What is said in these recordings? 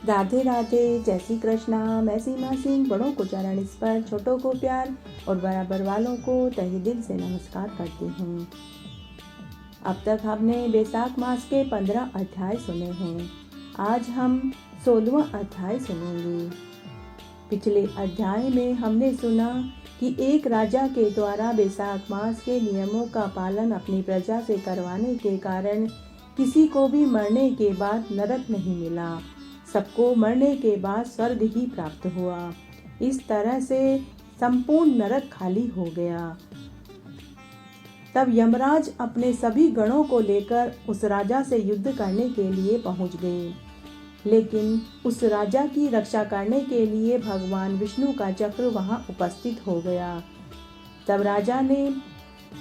राधे राधे, जय श्री कृष्णा। मैं सीमा सिंह बड़ों को चरण स्पर्श, छोटों को प्यार और बराबर वालों को तहे दिल से नमस्कार करती हूँ। अब तक हमने बैसाख मास के 15 अध्याय सुने हैं। आज हम 16वां अध्याय सुनेंगे। पिछले अध्याय में हमने सुना कि एक राजा के द्वारा बैसाख मास के नियमों का पालन अपनी प्रजा से करवाने के कारण किसी को भी मरने के बाद नरक नहीं मिला। सबको मरने के बाद स्वर्ग ही प्राप्त हुआ। इस तरह से संपूर्ण नरक खाली हो गया। तब यमराज अपने सभी गणों को लेकर उस राजा से युद्ध करने के लिए पहुंच गए। लेकिन उस राजा की रक्षा करने के लिए भगवान विष्णु का चक्र वहां उपस्थित हो गया। तब राजा ने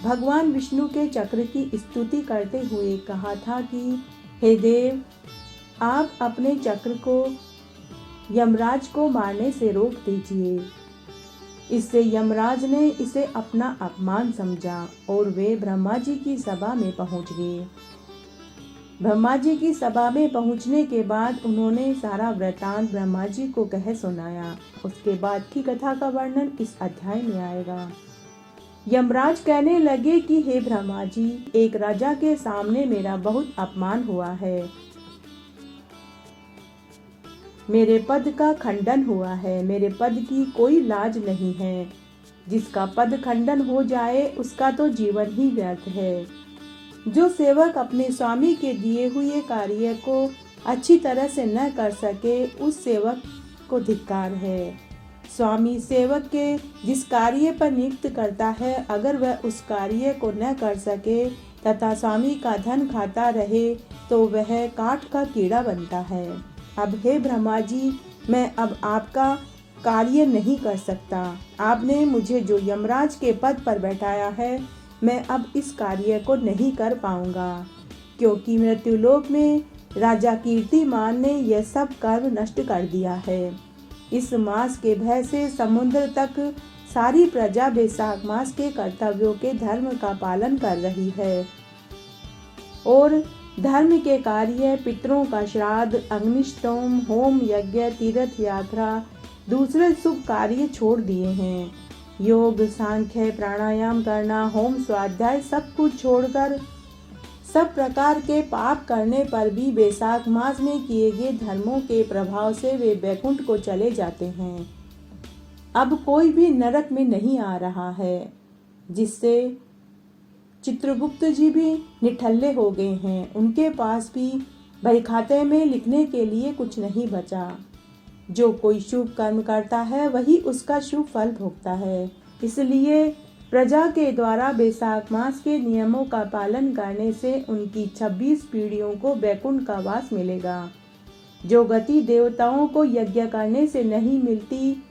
भगवान विष्णु के चक्र की स्तुति करते हुए कहा था कि हे देव, आप अपने चक्र को यमराज को मारने से रोक दीजिए। इससे यमराज ने इसे अपना अपमान समझा और वे ब्रह्मा जी की सभा में पहुंच गए। ब्रह्मा जी की सभा में पहुंचने के बाद उन्होंने सारा वृतांत ब्रह्मा जी को कह सुनाया। उसके बाद की कथा का वर्णन इस अध्याय में आएगा। यमराज कहने लगे कि हे ब्रह्मा जी, एक राजा के सामने मेरा बहुत अपमान हुआ है। मेरे पद का खंडन हुआ है। मेरे पद की कोई लाज नहीं है। जिसका पद खंडन हो जाए उसका तो जीवन ही व्यर्थ है। जो सेवक अपने स्वामी के दिए हुए कार्य को अच्छी तरह से न कर सके, उस सेवक को धिक्कार है। स्वामी सेवक के जिस कार्य पर नियुक्त करता है, अगर वह उस कार्य को न कर सके तथा स्वामी का धन खाता रहे तो वह काठ का कीड़ा बनता है। अब हे ब्रह्मा जी, मैं अब आपका कार्य नहीं कर सकता। आपने मुझे जो यमराज के पद पर बैठाया है, मैं अब इस कार्य को नहीं कर पाऊंगा, क्योंकि मृत्युलोक में राजा कीर्तिमान ने यह सब कर्म नष्ट कर दिया है। इस मास के भय से समुद्र तक सारी प्रजा बैसाख मास के कर्तव्यों के धर्म का पालन कर रही है और धर्म के कार्य, पितरों का श्राद्ध, अग्निष्टोम, होम यज्ञ, तीर्थ यात्रा, दूसरे शुभ कार्य छोड़ दिए हैं। योग, सांख्य, प्राणायाम करना, होम, स्वाध्याय सब कुछ छोड़कर सब प्रकार के पाप करने पर भी बैसाख मास में किए गए धर्मों के प्रभाव से वे बैकुंठ को चले जाते हैं। अब कोई भी नरक में नहीं आ रहा है, जिससे चित्रगुप्त जी भी निठल्ले हो गए हैं। उनके पास भी बही खाते में लिखने के लिए कुछ नहीं बचा। जो कोई शुभ कर्म करता है वही उसका शुभ फल भोगता है। इसलिए प्रजा के द्वारा बैसाख मास के नियमों का पालन करने से उनकी 26 पीढ़ियों को बैकुंठ का वास मिलेगा। जो गति देवताओं को यज्ञ करने से नहीं मिलती,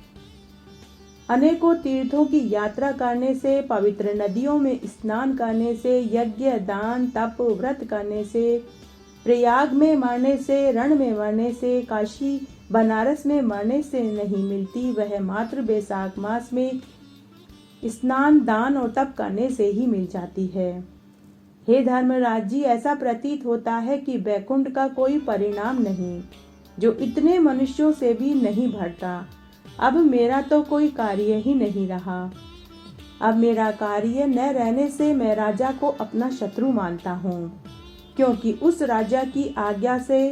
अनेकों तीर्थों की यात्रा करने से, पवित्र नदियों में स्नान करने से, यज्ञ, दान, तप, व्रत करने से, प्रयाग में मरने से, रण में मरने से, काशी बनारस में मरने से नहीं मिलती, वह मात्र बैसाख मास में स्नान, दान और तप करने से ही मिल जाती है। हे धर्मराज जी, ऐसा प्रतीत होता है कि बैकुंठ का कोई परिणाम नहीं, जो इतने मनुष्यों से भी नहीं भरता। अब मेरा तो कोई कार्य ही नहीं रहा। अब मेरा कार्य न रहने से मैं राजा को अपना शत्रु मानता हूँ, क्योंकि उस राजा की आज्ञा से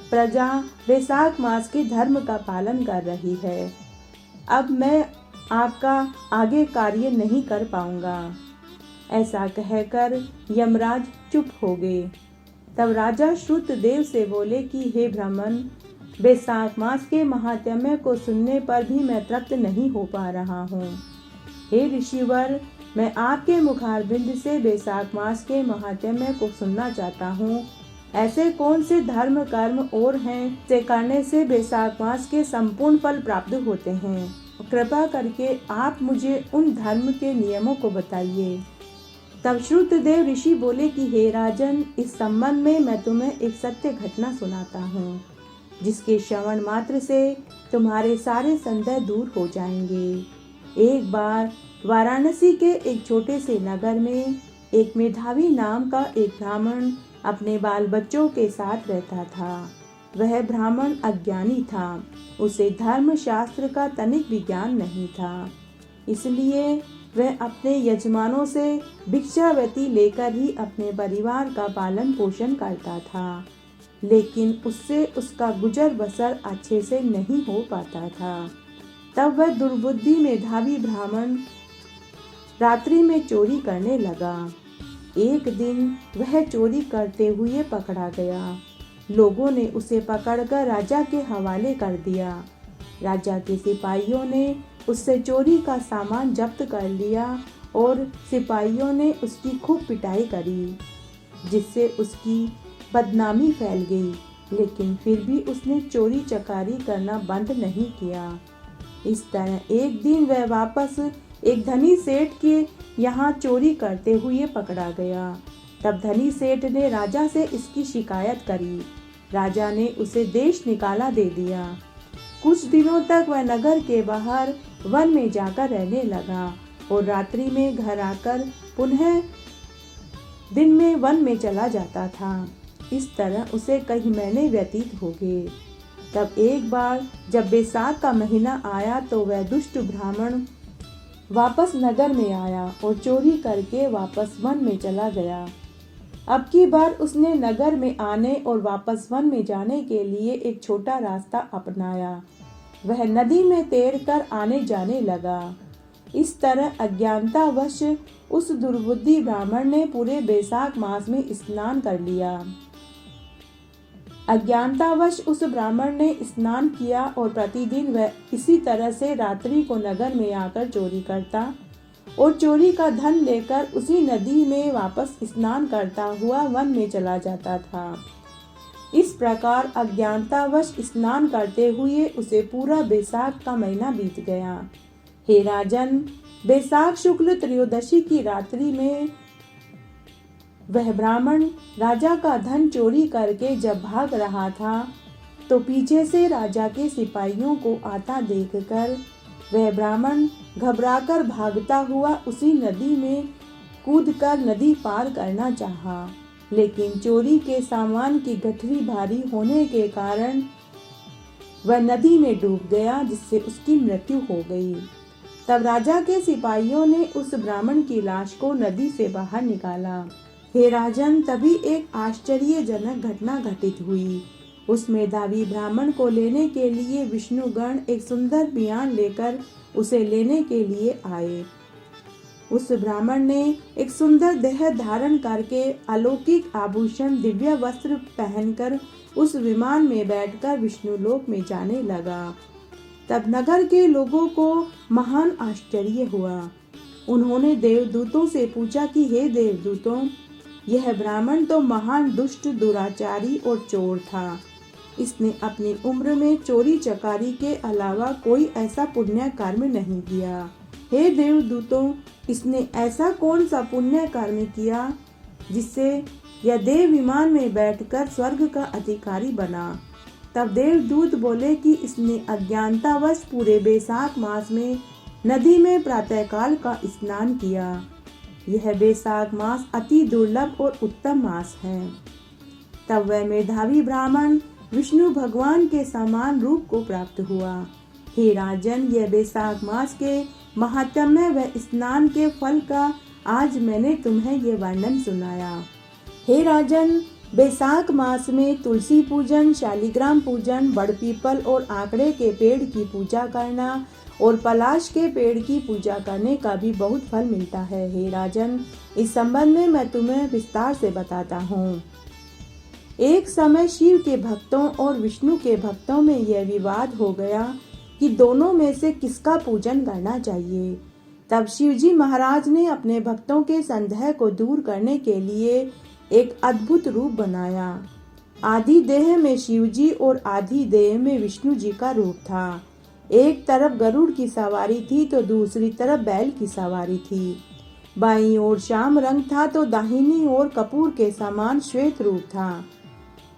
प्रजा बैसाख मास के धर्म का पालन कर रही है। अब मैं आपका आगे कार्य नहीं कर पाऊंगा। ऐसा कहकर यमराज चुप हो गए। तब राजा श्रुतदेव से बोले कि हे ब्राह्मण, बैसाख मास के महात्म्य को सुनने पर भी मैं तृप्त नहीं हो पा रहा हूँ। हे ऋषिवर, मैं आपके मुखारबिंद से बैसाख मास के महात्म्य को सुनना चाहता हूँ। ऐसे कौन से धर्म कर्म और हैं से करने से बैसाख मास के संपूर्ण फल प्राप्त होते हैं? कृपा करके आप मुझे उन धर्म के नियमों को बताइए। तब श्रुतदेव ऋषि बोले कि हे राजन, इस संबंध में मैं तुम्हें एक सत्य घटना सुनाता हूँ, जिसके श्रवण मात्र से तुम्हारे सारे संदेह दूर हो जाएंगे। एक बार वाराणसी के एक छोटे से नगर में एक मेधावी नाम का एक ब्राह्मण अपने बाल बच्चों के साथ रहता था। वह ब्राह्मण अज्ञानी था, उसे धर्म शास्त्र का तनिक भी ज्ञान नहीं था। इसलिए वह अपने यजमानों से भिक्षावृत्ति लेकर ही अपने परिवार का पालन पोषण करता था, लेकिन उससे उसका गुजर बसर अच्छे से नहीं हो पाता था। तब वह दुर्बुद्धि मेधावी ब्राह्मण रात्रि में चोरी करने लगा। एक दिन वह चोरी करते हुए पकड़ा गया। लोगों ने उसे पकड़कर राजा के हवाले कर दिया। राजा के सिपाहियों ने उससे चोरी का सामान जब्त कर लिया और सिपाहियों ने उसकी खूब पिटाई करी, जिससे उसकी बदनामी फैल गई। लेकिन फिर भी उसने चोरी चकारी करना बंद नहीं किया। इस तरह एक दिन वह वापस एक धनी सेठ के यहाँ चोरी करते हुए पकड़ा गया। तब धनी सेठ ने राजा से इसकी शिकायत करी। राजा ने उसे देश निकाला दे दिया। कुछ दिनों तक वह नगर के बाहर वन में जाकर रहने लगा और रात्रि में घर आकर पुनः दिन में वन में चला जाता था। इस तरह उसे कई महीने व्यतीत हो गए। तब एक बार जब बैसाख का महीना आया तो वह दुष्ट ब्राह्मण वापस नगर में आया और चोरी करके वापस वन में चला गया। अब की बार उसने नगर में आने और वापस वन में जाने के लिए एक छोटा रास्ता अपनाया। वह नदी में तैरकर आने जाने लगा। इस तरह अज्ञानतावश उस दुर्बुद्धि ब्राह्मण ने पूरे बैसाख मास में स्नान कर लिया। अज्ञानतावश उस ब्राह्मण ने स्नान किया और प्रतिदिन वह इसी तरह से रात्रि को नगर में आकर चोरी करता और चोरी का धन लेकर उसी नदी में वापस स्नान करता हुआ वन में चला जाता था। इस प्रकार अज्ञानतावश स्नान करते हुए उसे पूरा बैसाख का महीना बीत गया। हे राजन, बैसाख शुक्ल त्रयोदशी की रात्रि में वह ब्राह्मण राजा का धन चोरी करके जब भाग रहा था तो पीछे से राजा के सिपाहियों को आता देखकर वह ब्राह्मण घबराकर भागता हुआ उसी नदी में कूदकर नदी पार करना चाहा, लेकिन चोरी के सामान की गठरी भारी होने के कारण वह नदी में डूब गया, जिससे उसकी मृत्यु हो गई। तब राजा के सिपाहियों ने उस ब्राह्मण की लाश को नदी से बाहर निकाला। हे राजन, तभी एक आश्चर्यजनक घटना घटित हुई। उस मेधावी ब्राह्मण को लेने के लिए विष्णुगण एक सुंदर बियान लेकर उसे लेने के लिए आए। उस ब्राह्मण ने एक सुंदर देह धारण करके अलौकिक आभूषण दिव्य वस्त्र पहनकर उस विमान में बैठकर विष्णुलोक में जाने लगा। तब नगर के लोगों को महान आश्चर्य हुआ। उन्होंने देवदूतों से पूछा कि हे देवदूतों, यह ब्राह्मण तो महान दुष्ट, दुराचारी और चोर था। इसने अपनी उम्र में चोरी चकारी के अलावा कोई ऐसा पुण्य कर्म नहीं किया। हे देवदूतों, इसने ऐसा कौन सा पुण्य कर्म किया जिससे यह देव विमान में बैठकर स्वर्ग का अधिकारी बना? तब देवदूत बोले कि इसने अज्ञानतावश पूरे बैसाख मास में नदी में प्रातःकाल का स्नान किया। यह बैसाख मास अति दुर्लभ और उत्तम मास है। तब वह मेधावी ब्राह्मण विष्णु भगवान के समान रूप को प्राप्त हुआ। हे राजन, यह बैसाख मास के महात्म्य व स्नान के फल का आज मैंने तुम्हें ये वर्णन सुनाया। हे राजन, बैसाख मास में तुलसी पूजन, शालिग्राम पूजन, बड़ पीपल और आंकड़े के पेड़ की पूजा करना और पलाश के पेड़ की पूजा करने का भी बहुत फल मिलता है। हे राजन, इस संबंध में मैं तुम्हें विस्तार से बताता हूँ। एक समय शिव के भक्तों और विष्णु के भक्तों में यह विवाद हो गया कि दोनों में से किसका पूजन करना चाहिए। तब शिवजी महाराज ने अपने भक्तों के संदेह को दूर करने के लिए एक अद्भुत रूप बनाया। आधी देह में शिवजी और आधी देह में विष्णु जी का रूप था। एक तरफ गरुड़ की सवारी थी तो दूसरी तरफ बैल की सवारी थी। बाईं ओर श्याम रंग था तो दाहिनी ओर कपूर के समान श्वेत रूप था।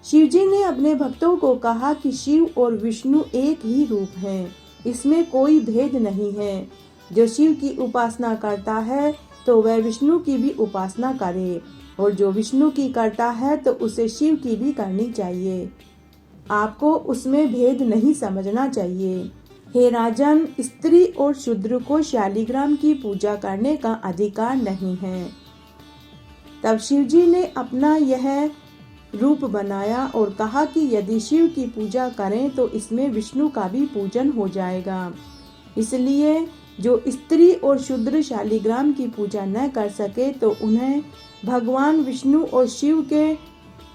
शिवजी ने अपने भक्तों को कहा कि शिव और विष्णु एक ही रूप हैं, इसमें कोई भेद नहीं है। जो शिव की उपासना करता है तो वह विष्णु की भी उपासना करे, और जो विष्णु की करता है तो उसे शिव की भी करनी चाहिए। आपको उसमें भेद नहीं समझना चाहिए। हे राजन, स्त्री और शूद्र को शालिग्राम की पूजा करने का अधिकार नहीं है। तब शिवजी ने अपना यह रूप बनाया और कहा कि यदि शिव की पूजा करें तो इसमें विष्णु का भी पूजन हो जाएगा। इसलिए जो स्त्री और शूद्र शालिग्राम की पूजा न कर सके तो उन्हें भगवान विष्णु और शिव के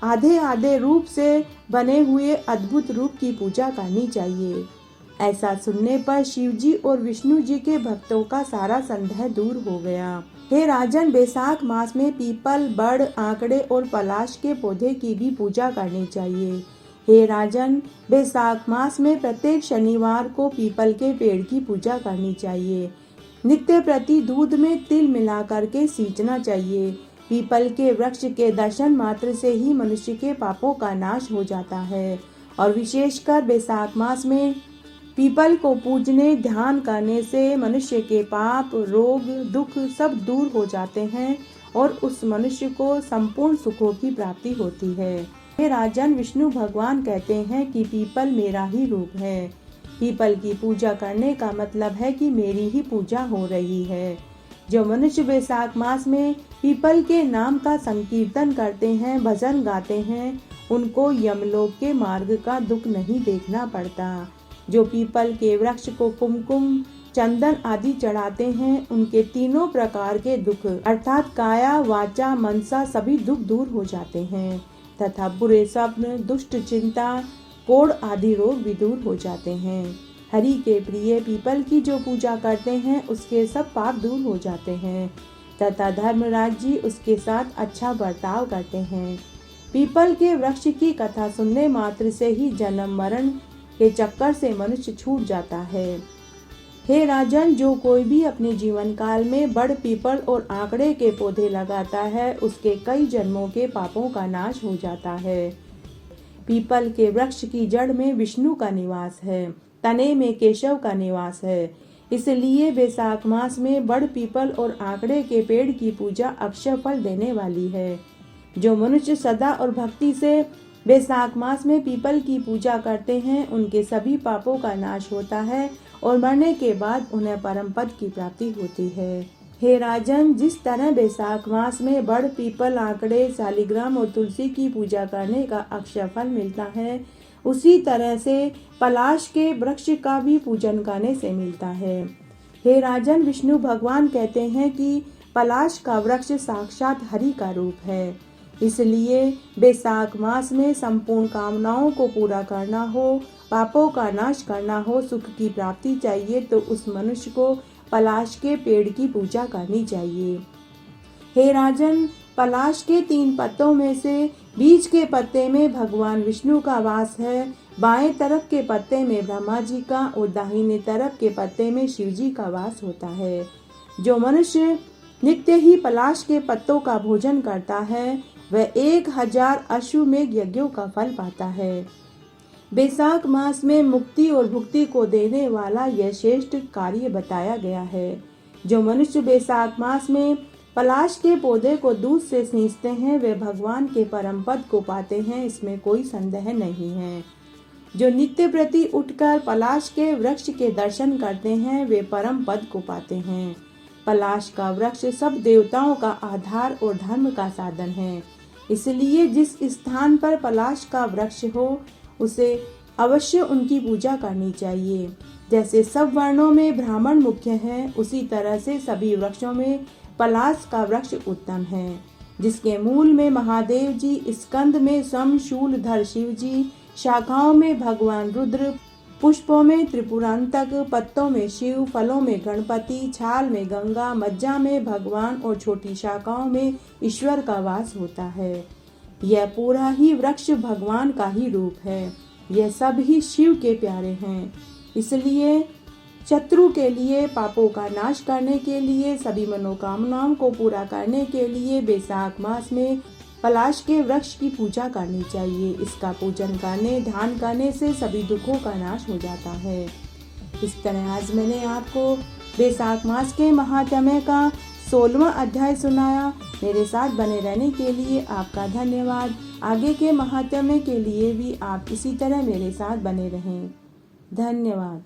आधे आधे रूप से बने हुए अद्भुत रूप की पूजा करनी चाहिए। ऐसा सुनने पर शिवजी और विष्णु जी के भक्तों का सारा संदेह दूर हो गया। हे राजन, बैसाख मास में पीपल, बड़, आंकड़े और पलाश के पौधे की भी पूजा करनी चाहिए। हे राजन, बैसाख मास में प्रत्येक शनिवार को पीपल के पेड़ की पूजा करनी चाहिए। नित्य प्रति दूध में तिल मिला करके सींचना चाहिए। पीपल के वृक्ष के दर्शन मात्र से ही मनुष्य के पापों का नाश हो जाता है और विशेषकर बैसाख मास में पीपल को पूजने, ध्यान करने से मनुष्य के पाप, रोग, दुख सब दूर हो जाते हैं और उस मनुष्य को संपूर्ण सुखों की प्राप्ति होती है। हे राजन, विष्णु भगवान कहते हैं कि पीपल मेरा ही रूप है। पीपल की पूजा करने का मतलब है कि मेरी ही पूजा हो रही है। जो मनुष्य बैसाख मास में पीपल के नाम का संकीर्तन करते हैं, भजन गाते हैं, उनको यमलोक के मार्ग का दुख नहीं देखना पड़ता। जो पीपल के वृक्ष को कुमकुम, चंदन आदि चढ़ाते हैं, उनके तीनों प्रकार के दुख अर्थात काया, वाचा, मनसा सभी दुख दूर हो जाते हैं तथा बुरे स्वप्न, दुष्ट चिंता, कोढ़ आदि रोग भी दूर हो जाते हैं। हरि के प्रिय पीपल की जो पूजा करते हैं उसके सब पाप दूर हो जाते हैं तथा धर्मराज जी उसके साथ अच्छा बर्ताव करते हैं। पीपल के वृक्ष की कथा सुनने मात्र से ही जन्म मरण के चक्कर से मनुष्य छूट जाता है। हे राजन, जो कोई भी अपने जीवन काल में बड़, पीपल और आंकड़े के पौधे लगाता है उसके कई जन्मों के पापों का नाश हो जाता है। पीपल के वृक्ष की जड़ में विष्णु का निवास है, तने में केशव का निवास है। इसलिए बैसाख मास में बड़, पीपल और आंकड़े के पेड़ की पूजा अक्षय फल देने वाली है। जो मनुष्य सदा और भक्ति से बैसाख मास में पीपल की पूजा करते हैं उनके सभी पापों का नाश होता है और मरने के बाद उन्हें परम पद की प्राप्ति होती है। हे राजन, जिस तरह बैसाख मास में बड़, पीपल, आंकड़े, शालिग्राम और तुलसी की पूजा करने का अक्षय फल मिलता है, उसी तरह से पलाश के वृक्ष का भी पूजन करने से मिलता है। हे राजन, विष्णु भगवान कहते हैं कि पलाश का वृक्ष साक्षात हरि का रूप है। इसलिए बैसाख मास में संपूर्ण कामनाओं को पूरा करना हो, पापों का नाश करना हो, सुख की प्राप्ति चाहिए तो उस मनुष्य को पलाश के पेड़ की पूजा करनी चाहिए। हे राजन, पलाश के 3 पत्तों में से बीच के पत्ते में भगवान विष्णु का वास है, बाएं तरफ के पत्ते में ब्रह्मा जी का और दाहिने तरफ के पत्ते में शिव जी का वास होता है। जो मनुष्य नित्य ही पलाश के पत्तों का भोजन करता है वह 1000 अश्वमेघ यज्ञों का फल पाता है। बैसाख मास में मुक्ति और भुक्ति को देने वाला यह श्रेष्ठ कार्य बताया गया है। जो मनुष्य बैसाख मास में पलाश के पौधे को दूध से सींचते हैं वे भगवान के परम पद को पाते हैं, इसमें कोई संदेह नहीं है। जो नित्य प्रति उठकर पलाश के वृक्ष के दर्शन करते हैं वे परम पद को पाते हैं। पलाश का वृक्ष सब देवताओं का आधार और धर्म का साधन है। इसलिए जिस स्थान पर पलाश का वृक्ष हो उसे अवश्य उनकी पूजा करनी चाहिए। जैसे सब वर्णों में ब्राह्मण मुख्य है, उसी तरह से सभी वृक्षों में पलाश का वृक्ष उत्तम है। जिसके मूल में महादेव जी, स्कंद में स्वयं शूलधर शिव जी, शाखाओं में भगवान रुद्र, पुष्पों में त्रिपुरांतक, पत्तों में शिव, फलों में गणपति, छाल में गंगा, मज्जा में भगवान और छोटी शाखाओं में ईश्वर का वास होता है। यह पूरा ही वृक्ष भगवान का ही रूप है। यह सब ही शिव के प्यारे हैं। इसलिए शत्रु के लिए, पापों का नाश करने के लिए, सभी मनोकामनाओं को पूरा करने के लिए बैसाख मास में पलाश के वृक्ष की पूजा करनी चाहिए। इसका पूजन करने, ध्यान करने से सभी दुखों का नाश हो जाता है। इस तरह आज मैंने आपको बैसाख मास के महात्म्य का 16वां अध्याय सुनाया। मेरे साथ बने रहने के लिए आपका धन्यवाद। आगे के महात्म्य के लिए भी आप इसी तरह मेरे साथ बने रहें। धन्यवाद।